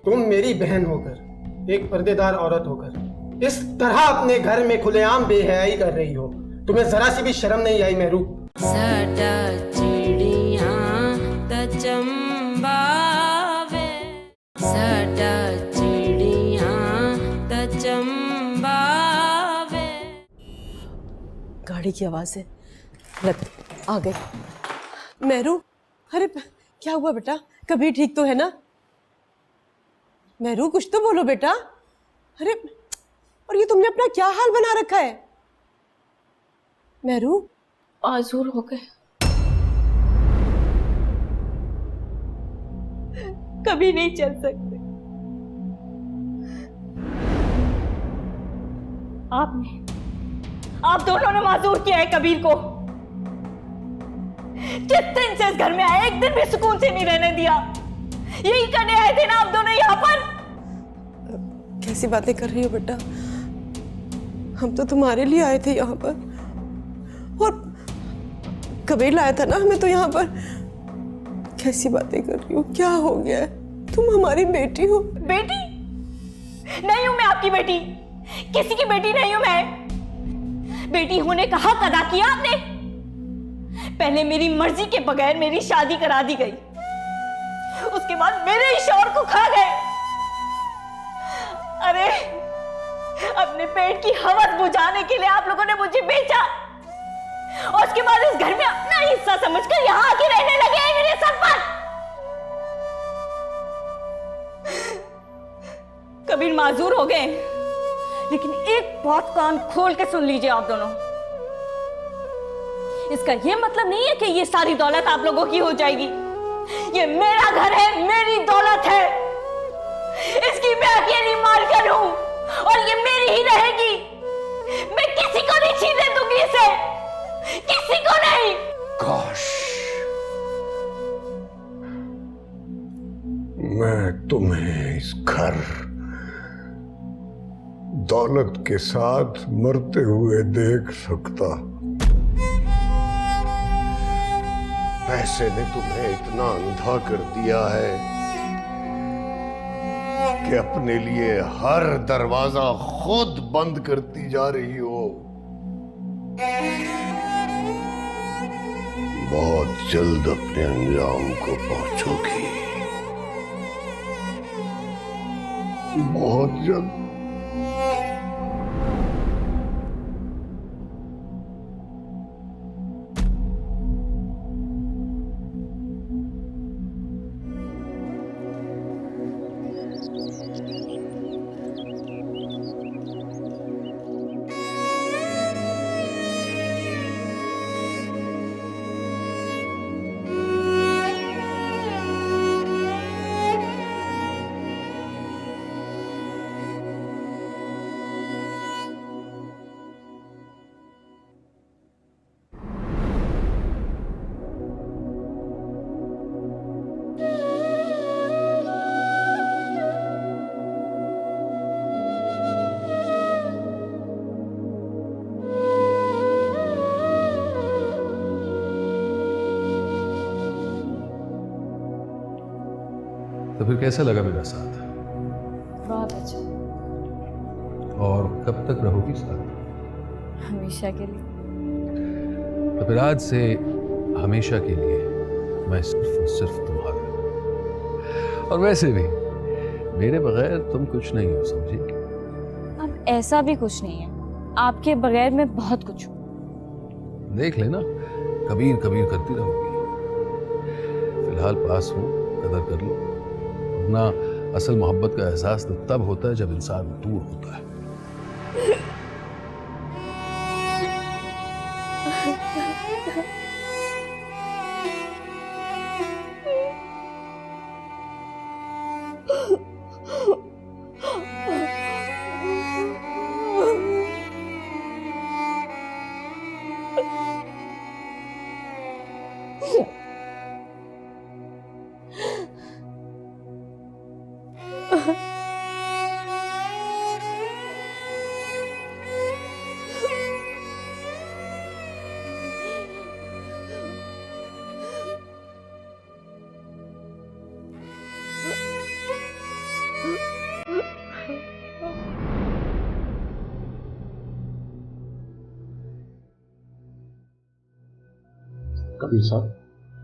तुम मेरी बहन होकर, एक पर्देदार औरत होकर इस तरह अपने घर में खुलेआम बेहयाई कर रही हो, तुम्हें जरा सी भी शर्म नहीं आई मेहरू? साडा चिड़िया दा चंबावे, साडा चिड़िया दा चंबावे। गाड़ी की आवाज है, लग आ गई। मेहरू, अरे क्या हुआ बेटा? कभी ठीक तो है ना? मेहरू कुछ तो बोलो बेटा। अरे और ये तुमने अपना क्या हाल बना रखा है? मेहरू माजूर हो गए, कभी नहीं चल सकते। आप दोनों ने माजूर किया है कबीर को। जिस दिन से इस घर में आए एक दिन भी सुकून से नहीं रहने दिया। यही करने आए थे ना आप दोनों यहाँ पर? कैसी बातें कर रही हो बेटा? हम तो तुम्हारे लिए आए थे यहाँ पर, और कबीर लाया था ना हमें तो यहाँ पर। कैसी बातें कर रही हो? क्या हो गया है? तुम हमारी बेटी हो। बेटी नहीं हूं मैं आपकी बेटी, किसी की बेटी नहीं हूं मैं। बेटी होने का हक अदा किया आपने। पहले मेरी मर्जी के बगैर मेरी शादी करा दी गई, उसके बाद मेरे ही शौहर को खा गए। अरे अपने पेट की हवस बुझाने के लिए आप लोगों ने मुझे बेचा, और उसके बाद इस घर में अपना हिस्सा समझकर यहां आके रहने लगे हैं मेरे सर पर। कबीर माजूर हो गए, लेकिन एक बात कान खोल के सुन लीजिए आप दोनों। इसका यह मतलब नहीं है कि ये सारी दौलत आप लोगों की हो जाएगी। ये मेरा घर है, मेरी दौलत है, इसकी मैं अकेली मालकिन हूं और ये मेरी ही रहेगी। मैं किसी को नहीं छीनने दूंगी इसे, किसी को नहीं। काश मैं तुम्हें इस घर दौलत के साथ मरते हुए देख सकता। पैसे ने तुम्हें इतना अंधा कर दिया है कि अपने लिए हर दरवाजा खुद बंद करती जा रही हो। बहुत जल्द अपने अंजाम को पहुंचोगी, बहुत जल्द। तो फिर कैसा लगा मेरा साथ? बहुत अच्छा। और कब तक रहोगी साथ? हमेशा के लिए। तो फिर आज से हमेशा के लिए मैं सिर्फ और सिर्फ तुम्हारा। और वैसे भी मेरे बगैर तुम कुछ नहीं हो, समझी? अब ऐसा भी कुछ नहीं है, आपके बगैर मैं बहुत कुछ हूँ। देख लेना, कबीर कबीर करती रहोगी। फिलहाल पास हूँ, कदर कर लो, वरना असल मोहब्बत का एहसास तो तब होता है जब इंसान दूर होता है। कबीर साहब,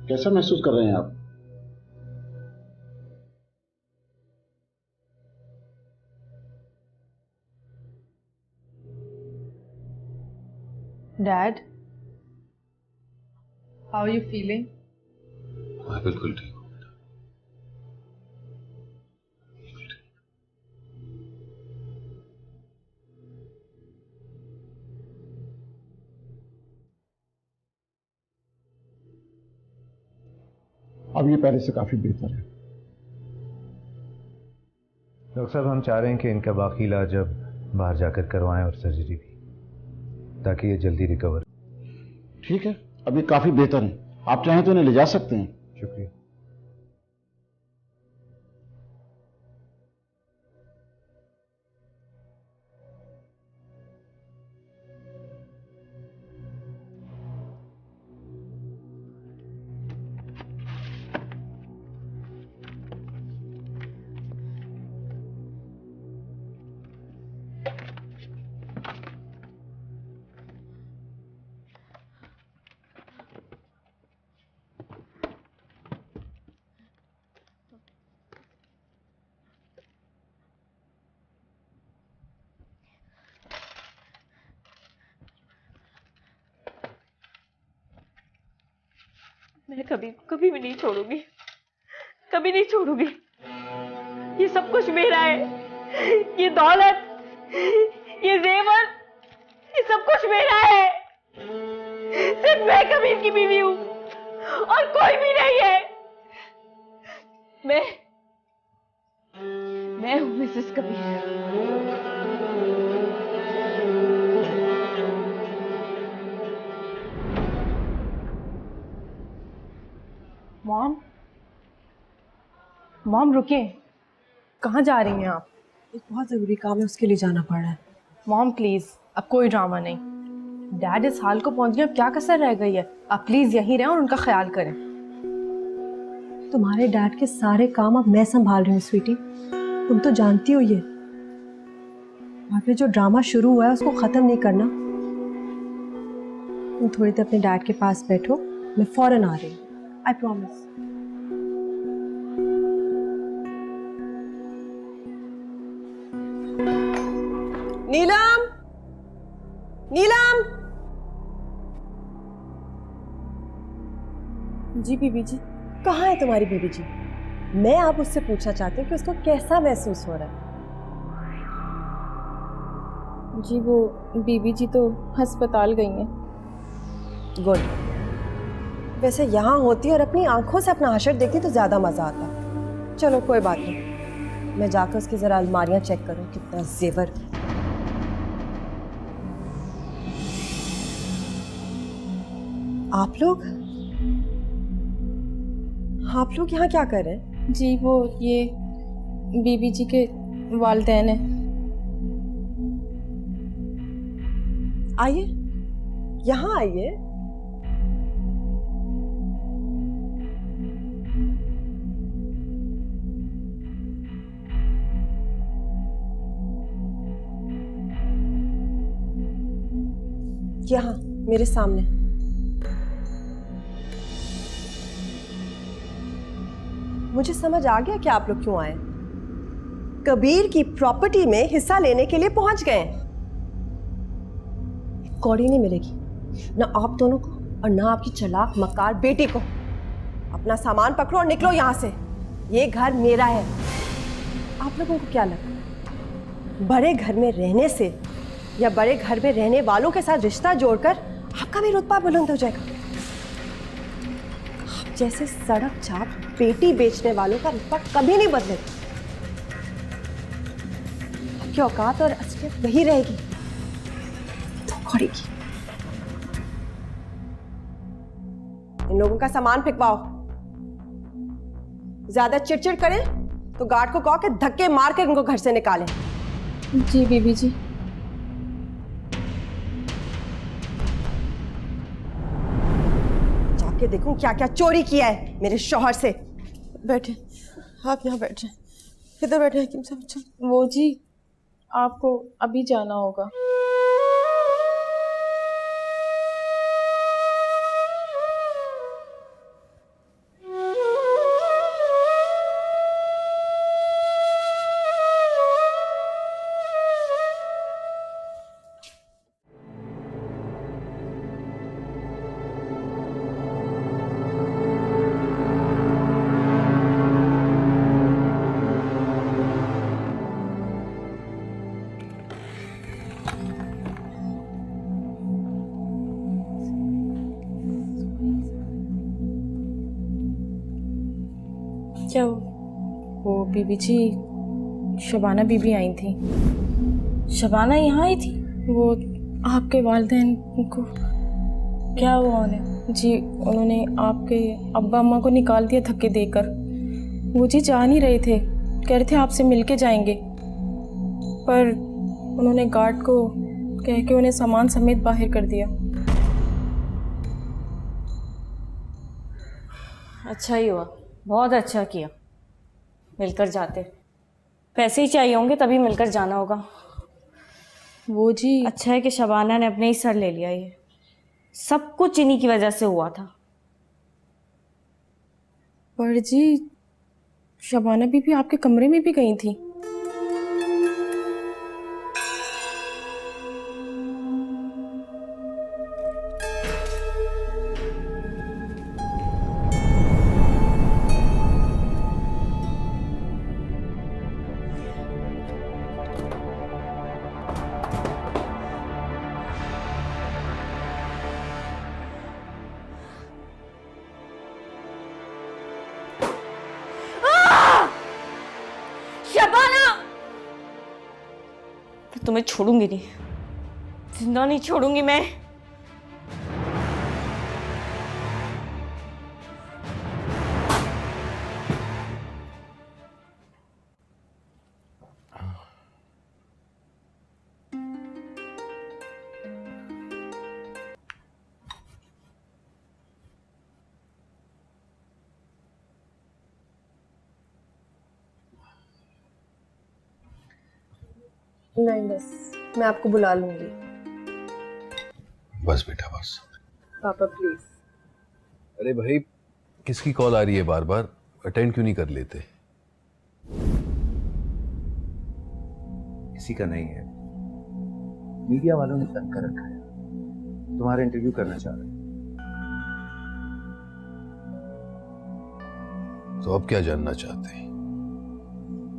कैसा महसूस कर रहे हैं आप? Dad, how are you feeling? मैं बिल्कुल ठीक हूँ बेटा। अब ये पहले से काफी बेहतर है। डॉक्टर साहब, हम चाह रहे हैं कि इनका बाकी इलाज अब बाहर जाकर करवाएं और सर्जरी भी, ताकि ये जल्दी रिकवर। ठीक है, अब ये काफी बेहतर है। आप चाहें तो इन्हें ले जा सकते हैं। शुक्रिया। मैं कभी कभी भी नहीं छोड़ूंगी, कभी नहीं छोड़ूंगी। ये सब कुछ मेरा है, ये दौलत, ये जेवर, ये सब कुछ मेरा है। सिर्फ मैं कबीर की बीवी हूं और कोई भी नहीं है। मैं हूं मिसेस कबीर। मॉम रुके, कहाँ जा रही हैं आप? एक बहुत ज़रूरी काम है, उसके लिए जाना पड़ रहा है। मॉम प्लीज़, अब कोई ड्रामा नहीं। डैड इस हाल को पहुंच गए, अब क्या कसर रह गई है? आप प्लीज़ यहीं रहें और उनका ख्याल करें। तुम्हारे डैड के सारे काम अब मैं संभाल रही हूँ स्वीटी, तुम तो जानती हो ये। और फिर जो ड्रामा शुरू हुआ है उसको ख़त्म नहीं करना। तुम थोड़ी देर अपने डैड के पास बैठो, मैं फ़ौरन आ रही हूँ, आई प्रॉमिस। नीलम, नीलम। जी बीबी जी। कहाँ है तुम्हारी बीबी जी? मैं आप उससे पूछना चाहती हूँ कि उसको कैसा महसूस हो रहा है। जी वो बीबी जी तो अस्पताल गई हैं। गुड। वैसे यहाँ होती और अपनी आंखों से अपना हशर देखती तो ज़्यादा मज़ा आता। चलो कोई बात नहीं, मैं जाकर उसकी ज़रा अलमारियाँ चेक करूँ, कितना जेवर। आप लोग यहाँ क्या कर रहे हैं? जी वो ये बीबी जी के वालिदैन हैं। आइए, यहाँ आइए। यहाँ मेरे सामने। मुझे समझ आ गया कि आप लोग क्यों आए। कबीर की प्रॉपर्टी में हिस्सा लेने के लिए पहुंच गए। कौड़ी नहीं मिलेगी ना आप दोनों को और ना आपकी चालाक मक्कार बेटी को। अपना सामान पकड़ो और निकलो यहाँ से। ये घर मेरा है। आप लोगों को क्या लगता, बड़े घर में रहने से या बड़े घर में रहने वालों के साथ रिश्ता जोड़कर आपका भी रुतबा बुलंद हो जाएगा? आप जैसे सड़क छाप पेटी बेचने वालों का रुतबा कभी नहीं बदलेगा। आपकी औकात और असलियत वही रहेगी, धोखाधड़ी की। इन लोगों का सामान फेंकवाओ। ज्यादा चिड़चिड़ करें तो गार्ड को कहो कि धक्के मार कर इनको घर से निकालें। जी बीबी जी। जाके देखूं क्या क्या चोरी किया है मेरे शौहर से। बैठे, आप यहाँ बैठे। इधर बैठे हकीम साहब। अच्छा वो जी आपको अभी जाना होगा। क्या वो बीबी जी, शबाना बीबी आई थी। शबाना यहाँ आई थी? वो आपके वालिदैन को क्या हुआ उन्हें? जी उन्होंने आपके अब्बा अम्मा को निकाल दिया धक्के देकर। वो जी जा नहीं रहे थे, कह रहे थे आपसे मिलके जाएंगे, पर उन्होंने गार्ड को कह के उन्हें सामान समेत बाहर कर दिया। अच्छा ही हुआ, बहुत अच्छा किया, मिलकर जाते। पैसे ही चाहिए होंगे तभी मिलकर जाना होगा। वो जी अच्छा है कि शबाना ने अपने ही सर ले लिया, ये सब कुछ इन्हीं की वजह से हुआ था। पर जी शबाना बीबी आपके कमरे में भी गई थी। शबाना, तुम्हें छोड़ूंगी नहीं, जिंदा नहीं छोड़ूंगी मैं। नहीं बस मैं आपको बुला लूंगी। बस बेटा बस। पापा प्लीज। अरे भाई, किसकी कॉल आ रही है बार बार? अटेंड क्यों नहीं कर लेते? किसी का नहीं है, मीडिया वालों ने तंग कर रखा है, तुम्हारा इंटरव्यू करना चाह रहे हैं। तो अब क्या जानना चाहते हैं?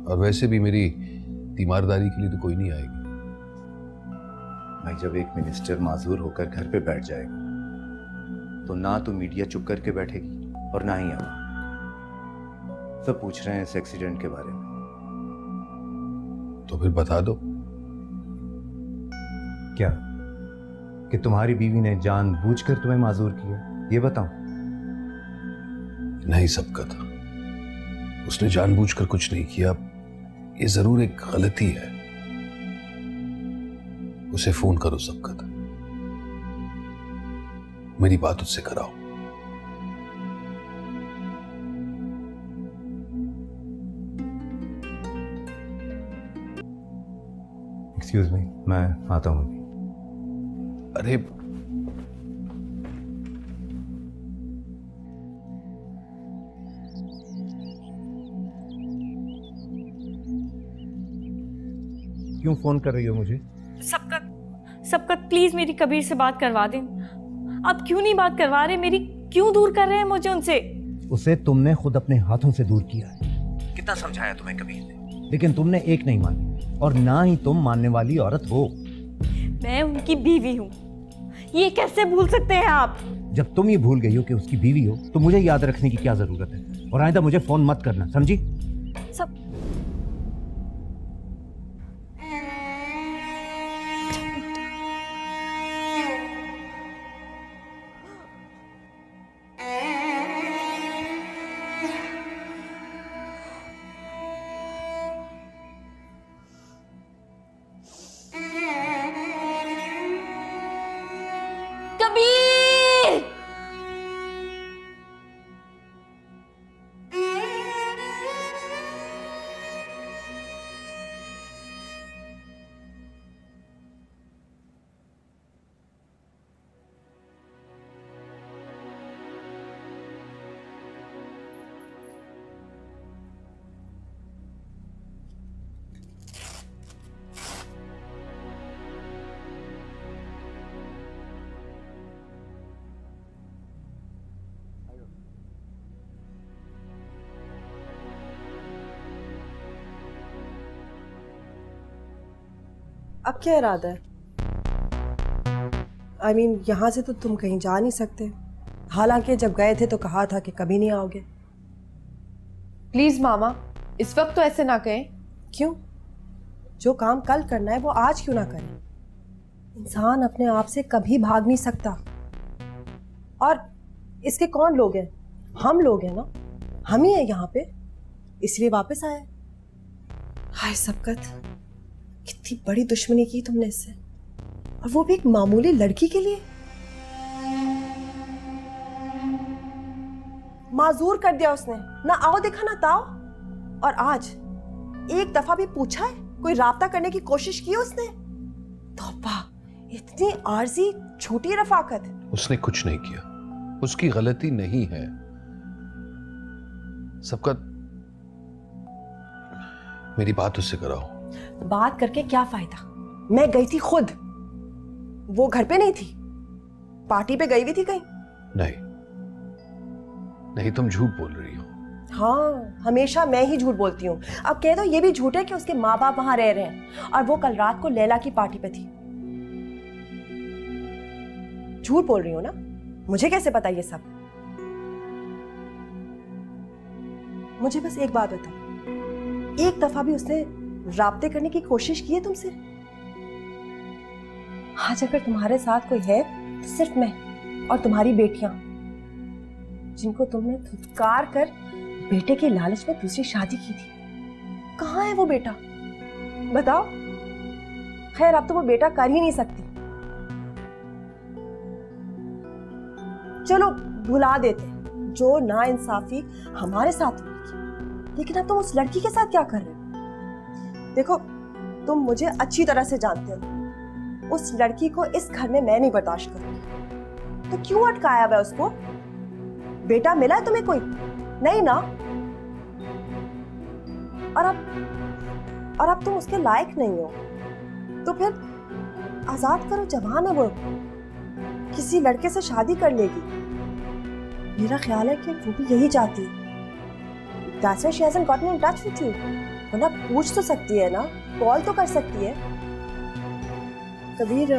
और वैसे भी मेरी तीमारदारी के लिए तो कोई नहीं आएगी। भाई, जब एक मिनिस्टर माजूर होकर घर पे बैठ जाएगा तो ना तो मीडिया चुप करके बैठेगी और ना ही आवाम। सब पूछ रहे हैं इस एक्सीडेंट के बारे में। तो फिर बता दो। क्या कि तुम्हारी बीवी ने जानबूझकर तुम्हें माजूर किया, ये बताओ। नहीं, सबका था, उसने जानबूझकर कुछ नहीं किया। ये जरूर एक गलती है। उसे फोन करो सबका था, मेरी बात उससे कराओ। एक्सक्यूज मी, मैं आता हूं। अरे क्यों फोन कर रही हो मुझे? सबका प्लीज मेरी कबीर से बात करवा दें। आप क्यों नहीं बात करवा रहे? मेरी क्यों दूर कर रहे हैं मुझे उनसे? उसे तुमने खुद अपने हाथों से दूर किया है। कितना समझाया तुम्हें कबीर ने, लेकिन तुमने एक नहीं मानी, और ना ही तुम मानने वाली औरत हो। मैं उनकी बीवी हूँ, ये कैसे भूल सकते हैं आप? जब तुम ये भूल गई हो कि उसकी बीवी हो तो मुझे याद रखने की क्या जरूरत है? और आइंदा मुझे फोन मत करना, समझी? सब कबीर, अब क्या इरादा है? I mean, यहाँ से तो तुम कहीं जा नहीं सकते। हालांकि जब गए थे तो कहा था कि कभी नहीं आओगे। प्लीज मामा, इस वक्त तो ऐसे ना कहें। क्यों? जो काम कल करना है वो आज क्यों ना करें? इंसान अपने आप से कभी भाग नहीं सकता। और इसके कौन लोग हैं? हम लोग हैं ना, हम ही हैं यहाँ पे, इसलिए वापस आए। हाय सबकत, कितनी बड़ी दुश्मनी की तुमने इससे, और वो भी एक मामूली लड़की के लिए। माजूर कर दिया उसने, ना आओ देखा ना ताओ। और आज एक दफा भी पूछा है, कोई राब्ता करने की कोशिश की उसने? तौबा, इतनी आरजी छोटी रफाकत। उसने कुछ नहीं किया, उसकी गलती नहीं है। सबका मेरी बात उससे कराओ। बात करके क्या फायदा? मैं गई थी खुद, वो घर पे नहीं थी। पार्टी पे गई हुई थी कहीं? नहीं नहीं, तुम झूठ बोल रही हो। हाँ, हमेशा मैं ही झूठ बोलती हूँ। अब कह दो ये भी झूठ है कि उसके माँ बाप वहां रह रहे हैं और वो कल रात को लैला की पार्टी पे थी। झूठ बोल रही हो ना? मुझे कैसे पता ये सब? मुझे बस एक बात बता, एक दफा भी उसने राब्ते करने की कोशिश की है तुमसे? आज अगर तुम्हारे साथ कोई है तो सिर्फ मैं और तुम्हारी बेटियां, जिनको तुमने धुतकार कर बेटे के लालच में दूसरी शादी की थी। कहाँ है वो बेटा? बताओ। खैर अब तो वो बेटा कर ही नहीं सकती, चलो भुला देते जो नाइंसाफी हमारे साथ हुई थी। लेकिन अब तुम उस लड़की के साथ क्या कर रहे हो? देखो, तुम मुझे अच्छी तरह से जानते हो, उस लड़की को इस घर में मैं नहीं बर्दाश्त करूंगी। तो क्यों अटकाया हुआ उसको? बेटा मिला है तुम्हें कोई? नहीं ना। और अब तुम उसके लायक नहीं हो, तो फिर आजाद करो। जवान है वो, किसी लड़के से शादी कर लेगी। मेरा ख्याल है कि वो भी यही चाहती है। That's why she hasn't gotten in touch with you. वरना पूछ तो सकती है ना, कॉल तो कर सकती है। कबीर,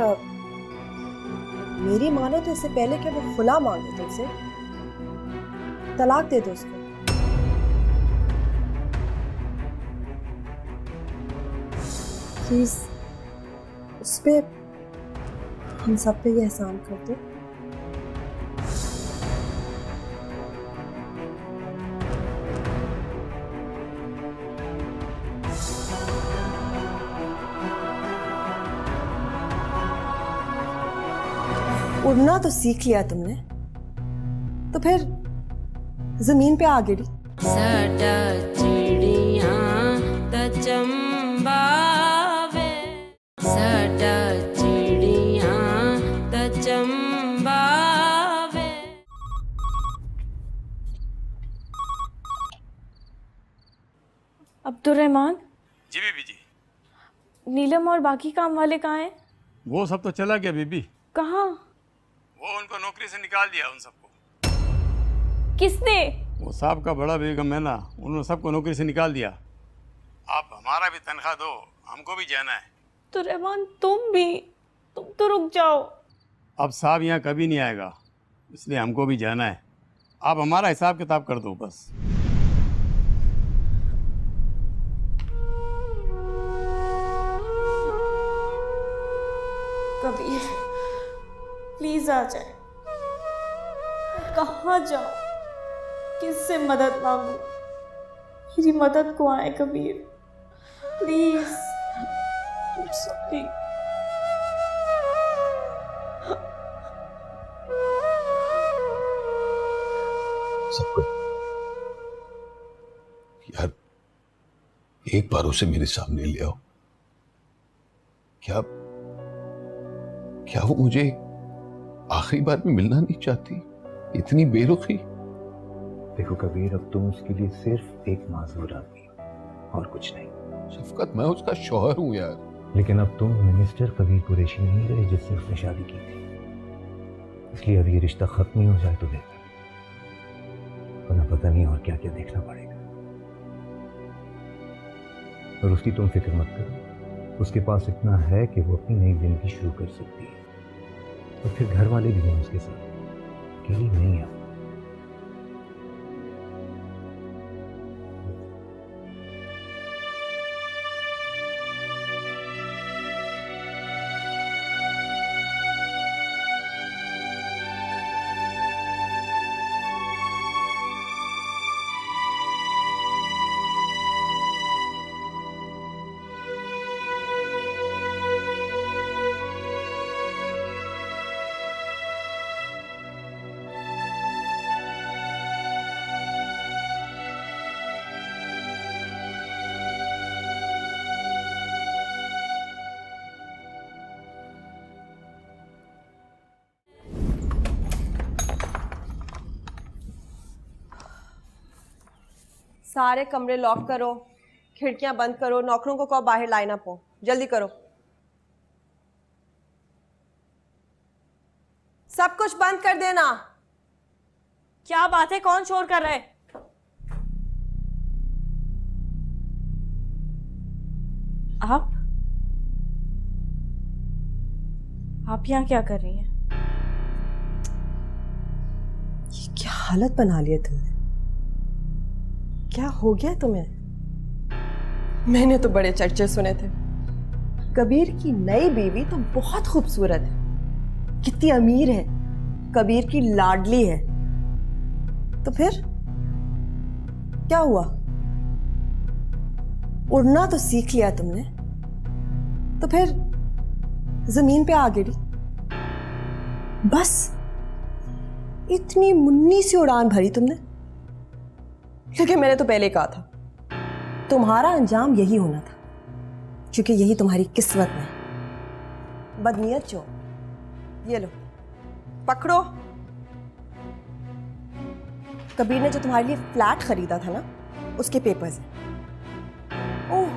मेरी मानो तो इससे पहले कि वो खुला मांगे तुमसे, तलाक दे दो उसको। प्लीज उस पे, हम सब पे ये एहसान कर दो। उड़ना तो सीख लिया तुमने, तो फिर जमीन पे आ गिरी। साडा चिड़ियां दा चंबावे, साडा चिड़ियां दा चंबावे। अब्दुर्रहमान, जी बीबी जी। नीलम और बाकी काम वाले कहाँ हैं? वो सब तो चला गया बीबी। कहाँ? वो उनको नौकरी से निकाल दिया उन सबको। किसने? वो साहब का बड़ा बेगम है ना, उन्होंने सबको नौकरी से निकाल दिया। आप हमारा भी तनख्वाह दो, हमको भी जाना है। तो रहमान तुम तो रुक जाओ। अब साहब यहाँ कभी नहीं आएगा, इसलिए हमको भी जाना है। आप हमारा हिसाब किताब कर दो बस। कबीर प्लीज आ जाए। कहाँ जाऊं, किससे मदद मांगू? मेरी मदद को आए कबीर, प्लीज। सॉरी। सबको यार, एक बार उसे मेरे सामने ले आओ। क्या वो मुझे आखिरी बार में मिलना नहीं चाहती? इतनी बेरुखी। देखो कबीर, अब तुम उसके लिए सिर्फ एक माजूर आदमी हो और कुछ नहीं। शफकत, मैं उसका शौहर हूं यार। लेकिन अब तुम मिनिस्टर कबीर कुरैशी नहीं रहे जिससे उसने शादी की थी, इसलिए अब ये रिश्ता खत्म ही हो जाए तो बेहतर, वरना पता नहीं और क्या क्या देखना पड़ेगा। और उसकी तुम फिक्र मत करो, उसके पास इतना है कि वो अपनी नई जिंदगी शुरू कर सकती है। और फिर घर वाले भी हैं उसके साथ, अकेली नहीं है। सारे कमरे लॉक करो, खिड़कियां बंद करो, नौकरों को कहो बाहर लाइन अप हो, जल्दी करो। सब कुछ बंद कर देना। क्या बात है, कौन शोर कर रहा है? आप यहाँ क्या कर रही हैं? ये क्या हालत बना ली है तुमने? क्या हो गया तुम्हें? मैंने तो बड़े चर्चे सुने थे, कबीर की नई बीवी तो बहुत खूबसूरत है, कितनी अमीर है, कबीर की लाडली है। तो फिर क्या हुआ? उड़ना तो सीख लिया तुमने, तो फिर जमीन पे आ गिरी। बस इतनी मुन्नी सी उड़ान भरी तुमने, क्योंकि मैंने तो पहले कहा था तुम्हारा अंजाम यही होना था, क्योंकि यही तुम्हारी किस्मत में। बदनीयत जो, ये लो पकड़ो। कबीर ने जो तुम्हारे लिए फ्लैट खरीदा था ना, उसके पेपर्स हैं। ओह,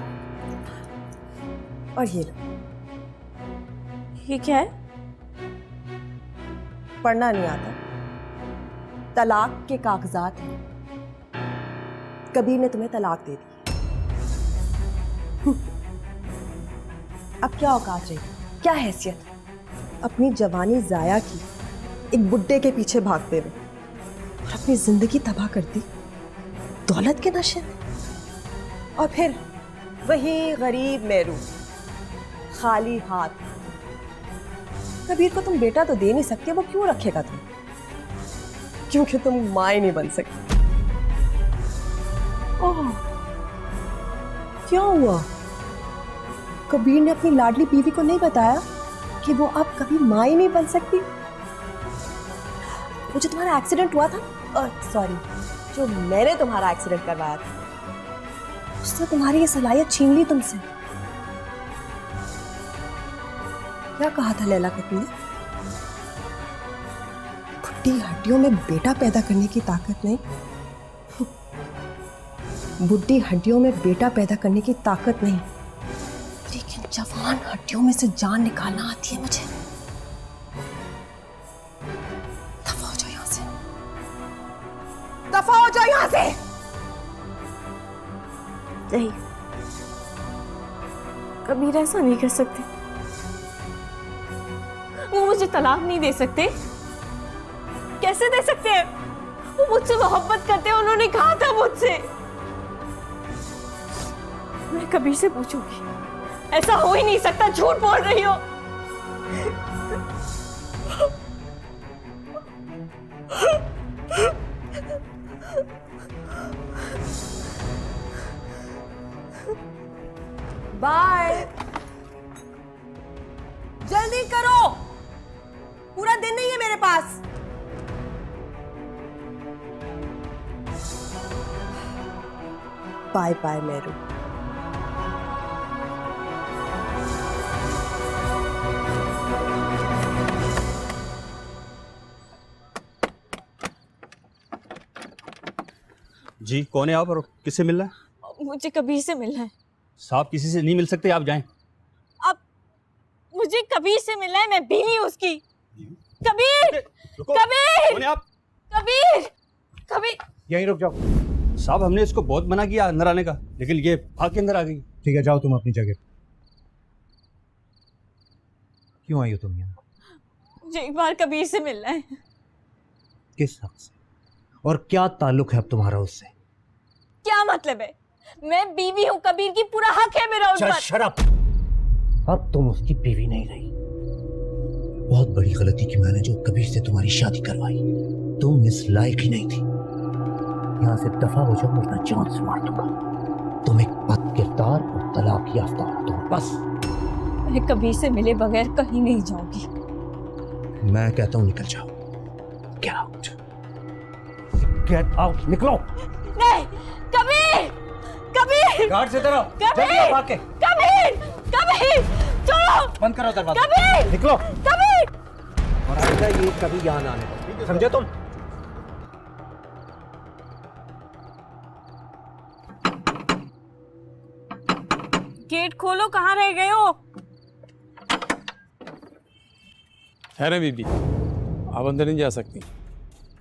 और ये लो। ये क्या है? पढ़ना नहीं आता? तलाक के कागजात हैं। कबीर ने तुम्हें तलाक दे दी। अब क्या औकात रही, क्या हैसियत? अपनी जवानी जाया की एक बुड्ढे के पीछे भागते हुए, और अपनी जिंदगी तबाह कर दी दौलत के नशे में। और फिर वही गरीब मेरू, खाली हाथ। कबीर को तुम बेटा तो दे नहीं सकते, वो क्यों रखेगा तुम? क्योंकि तुम मां ही नहीं बन सकती। ओह, क्या हुआ? कबीर ने अपनी लाडली बीवी को नहीं बताया कि वो अब कभी मां ही नहीं बन सकती? वो जो तुम्हारा एक्सीडेंट हुआ था, सॉरी, जो मैंने तुम्हारा एक्सीडेंट करवाया था, उसने तुम्हारी ये सलाहियत छीन ली तुमसे। क्या कहा था लैला कत्ती ने? बुढ़ी हड्डियों में बेटा पैदा करने की ताकत नहीं, बुढ़ी हड्डियों में बेटा पैदा करने की ताकत नहीं, लेकिन जवान हड्डियों में से जान निकालना आती है मुझे। दफा हो जाओ यहां से, दफा हो जाओ यहां से। नहीं, कबीर ऐसा नहीं कर सकते। वो मुझे तलाक नहीं दे सकते। कैसे दे सकते हैं? वो मुझसे मोहब्बत करते हैं, उन्होंने कहा था मुझसे। मैं कबीर से पूछूंगी। ऐसा हो ही नहीं सकता, झूठ बोल रही हो। बाय, जल्दी करो, पूरा दिन नहीं है मेरे पास। Bye bye Meru. जी, कौन है आप और किससे मिलना है? मुझे कबीर से मिलना है। साहब किसी से नहीं मिल सकते, आप जाएं। अब मुझे कबीर से मिलना है, मैं बीवी हूं उसकी। कबीर, कबीर, कौन है आप? कबीर, कबीर। यहीं रुक जाओ। साहब हमने इसको बहुत मना किया अंदर आने का, लेकिन ये भाग के अंदर आ गई। ठीक है, जाओ तुम अपनी जगह। क्यों आई हो तुम यहाँ? मुझे एक बार कबीर से मिलना है। किस हक से? और क्या ताल्लुक है अब तुम्हारा उससे? क्या मतलब है? मैं बीवी हूँ कबीर की, पूरा हक है मेरा उस पर। Shut up. अब तुम उसकी बीवी नहीं रही। बहुत बड़ी गलती की मैंने जो कबीर से तुम्हारी शादी करवाई। तुम इस लायक ही नहीं थी। यहाँ से दफा हो जाओ, वरना जान से मार दूंगा। तुम एक बद किरदार और तलाक याफ्ता हो तुम, बस। मैं कबीर से मिले बगैर कहीं नहीं जाऊंगी। मैं कहता हूँ निकल जाओ। गेट आउट, गेट आउट, निकलो। नहीं, कबीर, कबीर, गार्ड से तरह जल्दी आओ, भाग के। कबीर, कबीर, चलो, बंद करो दरवाजा। कबीर, निकलो। कबीर। और आइंदा ये कभी यहाँ ना आने, समझे तुम? गेट खोलो, कहाँ रह गए हो? ठहरे बीबी, आप अंदर नहीं जा सकती।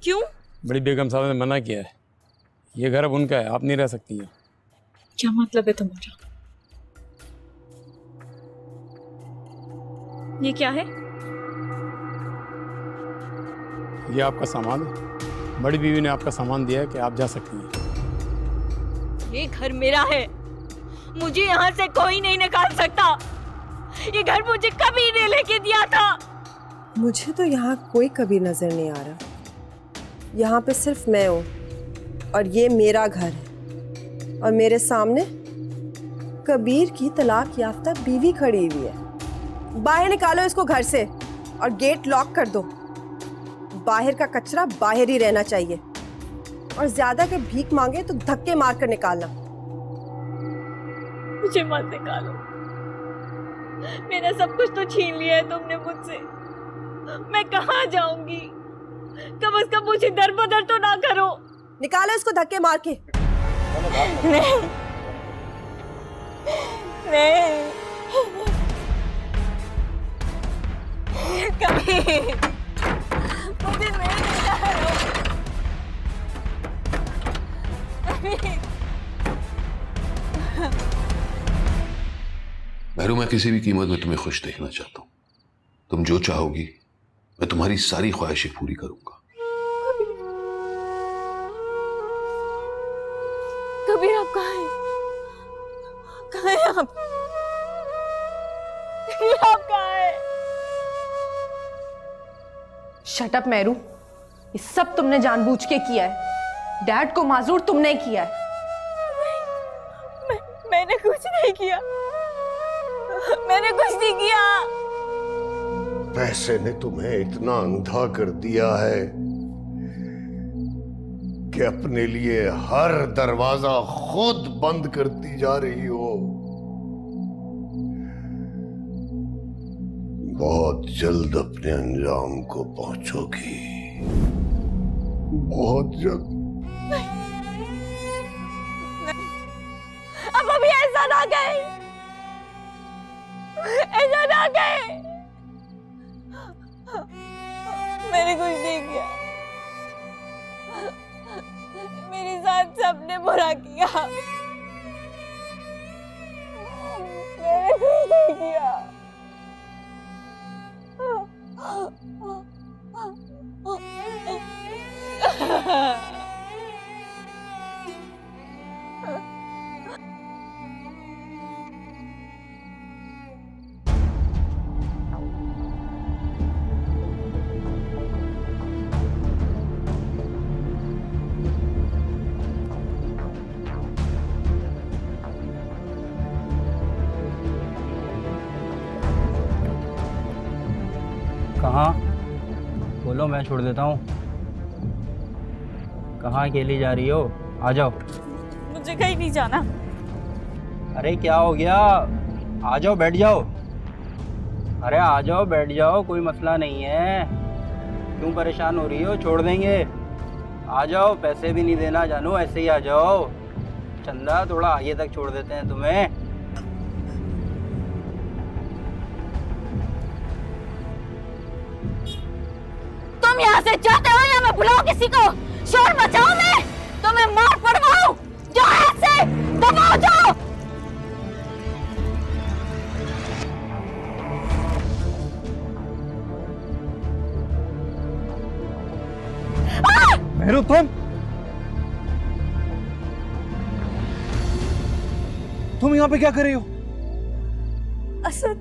क्यों? बड़ी बेगम साहब ने मना किया है। ये घर अब उनका है, आप नहीं रह सकती हैं। क्या मतलब है तुम्हारा? ये क्या है? ये आपका सामान है। बड़ी बीवी ने आपका सामान दिया है कि आप जा सकती हैं। ये घर मेरा है, मुझे यहाँ से कोई नहीं निकाल सकता। ये घर मुझे कभी ने लेके दिया था। मुझे तो यहाँ कोई कबीर नजर नहीं आ रहा। यहाँ पे सिर्फ मैं हूँ और ये मेरा घर है और मेरे सामने कबीर की तलाक याफ्ता बीवी खड़ी हुई है। बाहर निकालो इसको घर से और गेट लॉक कर दो। बाहर का कचरा बाहर ही रहना चाहिए और ज्यादा के भीख मांगे तो धक्के मार कर निकालना। मुझे मत निकालो, मेरा सब कुछ तो छीन लिया है तुमने मुझसे। मैं कहाँ जाऊंगी? कम से कम मुझे दर बदर तो ना करो। निकालो इसको धक्के मार के। नहीं नहीं, कभी मुझे नहीं निकालो। महरू, मैं किसी भी कीमत में तुम्हें खुश देखना चाहता हूँ। तुम जो चाहोगी मैं तुम्हारी सारी ख्वाहिशें पूरी करूंगा। कबीर, आप कहाँ हैं? कहाँ हैं आप? कबीर, आप कहाँ हैं? शट अप मेहरू, ये सब तुमने जानबूझ के किया है। डैड को माजूर तुमने किया है। मैंने कुछ नहीं किया, मैंने कुछ नहीं किया। पैसे ने तुम्हें इतना अंधा कर दिया है कि अपने लिए हर दरवाजा खुद बंद करती जा रही हो। बहुत जल्द अपने अंजाम को पहुंचोगी, बहुत जल्द। अब अभी ऐसा ना कहे, ऐसा ना कहे। मैंने कुछ नहीं किया, मेरे साथ सबने बुरा किया। मैंने कुछ नहीं किया। कहाँ? बोलो, मैं छोड़ देता हूँ। कहाँ अकेली जा रही हो? आ जाओ। मुझे कहीं नहीं जाना। अरे क्या हो गया? आ जाओ, बैठ जाओ। अरे आ जाओ, बैठ जाओ, कोई मसला नहीं है। क्यों परेशान हो रही हो? छोड़ देंगे। आ जाओ, पैसे भी नहीं देना जानू, ऐसे ही आ जाओ। चंदा, थोड़ा आगे तक छोड़ देते हैं तुम्हें। तुम यहाँ से जाते हो या मैं बुलाऊं किसी को? शोर मचाऊं मैं? तुम्हें मार पड़वाऊं? जो ऐसे दबाओ जाओ। मेहरू, तुम यहाँ पे क्या कर रही हो? असद,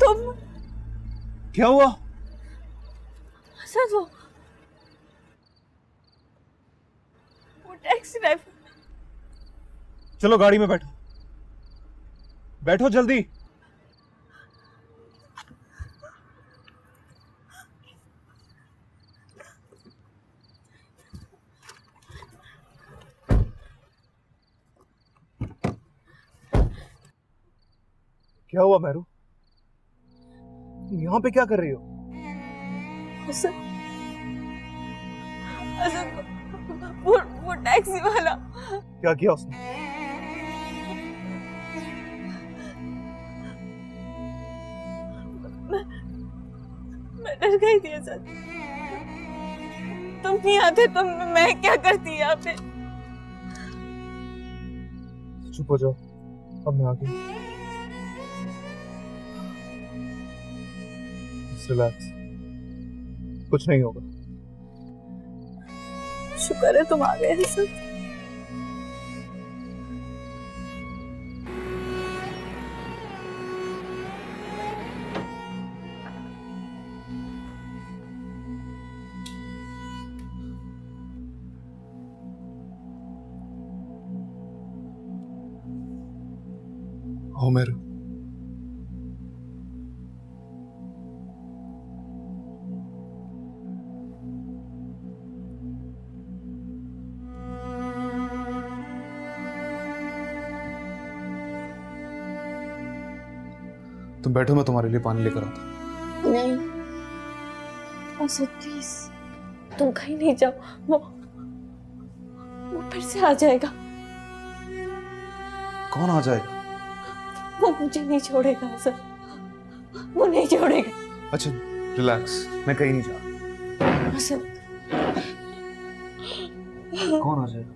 तुम? क्या हुआ? असद, वो टैक्सी ड्राइवर। चलो गाड़ी में बैठो, बैठो जल्दी। क्या हुआ महरू? तुम यहाँ पे क्या कर रही हो? असद, वो टैक्सी वाला। क्या किया उसने? मर गई थी असद। तुम नहीं आते तो मैं क्या करती यहाँ पे। चुप हो जाओ, अब मैं आ गई। रिलैक्स, कुछ नहीं होगा। शुक्र है तुम आ गए असद। होमेर, तुम बैठो, मैं तुम्हारे लिए पानी लेकर आता। नहीं असद प्लीज, तुम कहीं नहीं जाओ। वो फिर से आ जाएगा। कौन आ जाएगा? वो मुझे नहीं छोड़ेगा असद, वो नहीं छोड़ेगा। अच्छा रिलैक्स, मैं कहीं नहीं जा रहा। असद कौन आ जाएगा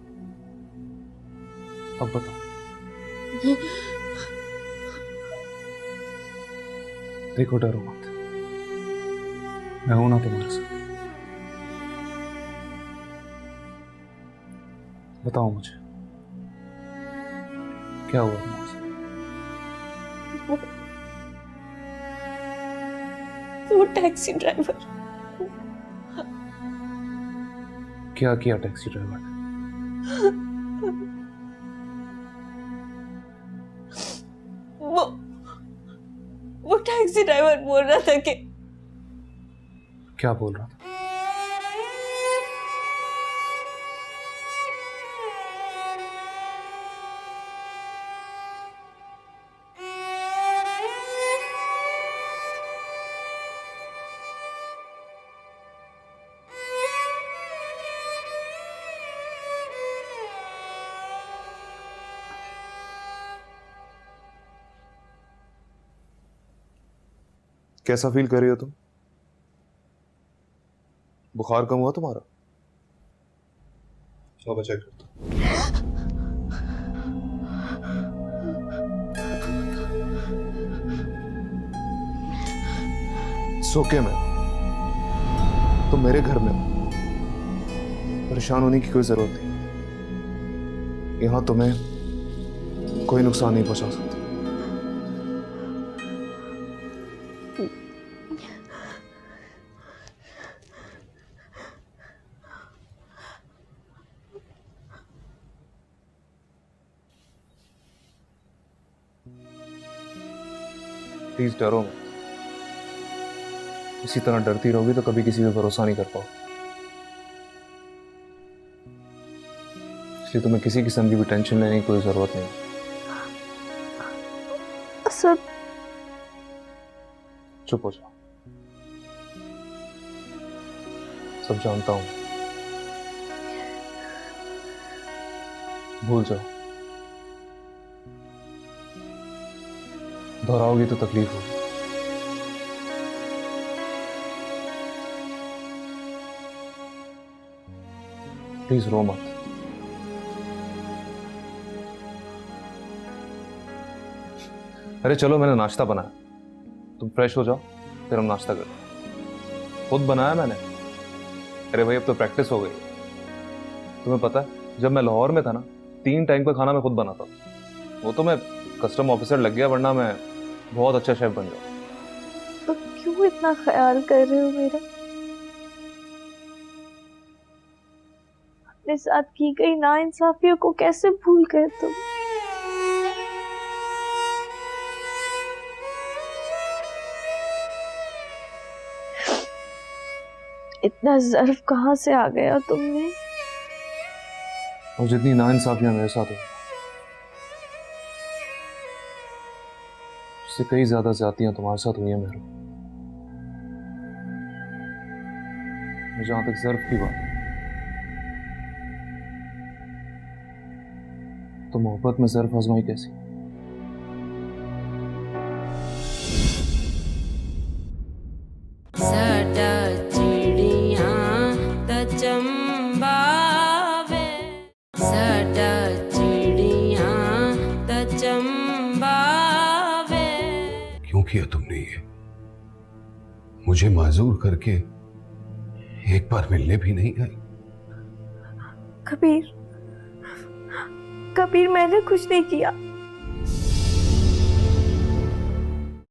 अब बताओ। देखो डरो मत, मैं हूं ना तुम्हारे साथ। बताओ मुझे क्या हुआ तुम्हारे साथ? वो टैक्सी ड्राइवर। क्या किया टैक्सी ड्राइवर ने? वो टैक्सी ड्राइवर बोल रहा था कि क्या बोल रहा था? कैसा फील कर रही हो तुम? बुखार कम हुआ तुम्हारा? चलो चेक करता हूं। सोके में तुम मेरे घर में हो, परेशान होने की कोई जरूरत नहीं। यहां तुम्हें कोई नुकसान नहीं पहुंचा सकती। प्लीज डरो मत। इसी तरह डरती रहोगी तो कभी किसी पे भरोसा नहीं कर पाओ। इसलिए तुम्हें किसी किस्म की भी टेंशन लेने की कोई जरूरत नहीं। असद चुप हो जाओ, सब जानता हूं। भूल जाओ, दोहराओगी तो तकलीफ होगी। प्लीज रो मत। अरे चलो, मैंने नाश्ता बनाया, तुम फ्रेश हो जाओ, फिर हम नाश्ता करें। खुद बनाया मैंने। अरे भाई अब तो प्रैक्टिस हो गई। तुम्हें पता है जब मैं लाहौर में था ना, 3 टाइम का खाना मैं खुद बनाता था। वो तो मैं कस्टम ऑफिसर लग गया, वरना मैं बहुत अच्छा शेफ बन गया। तो क्यों इतना ख्याल कर रहे हो मेरा? अपने साथ की गई नाइंसाफियों को कैसे भूल गए तुम? इतना ज़र्फ कहाँ से आ गया तुमने? और जितनी नाइंसाफियां मेरे साथ हुई, उससे कई ज्यादा ज्यादतियां तुम्हारे साथ हुई हैं मेरे। जहां तक ज़र्फ की बात, तो मोहब्बत में ज़र्फ आजमाई कैसी? साडा किया तुमने ये? मुझे माजूर करके एक बार मिलने भी नहीं आई। कबीर, कबीर मैंने कुछ नहीं किया।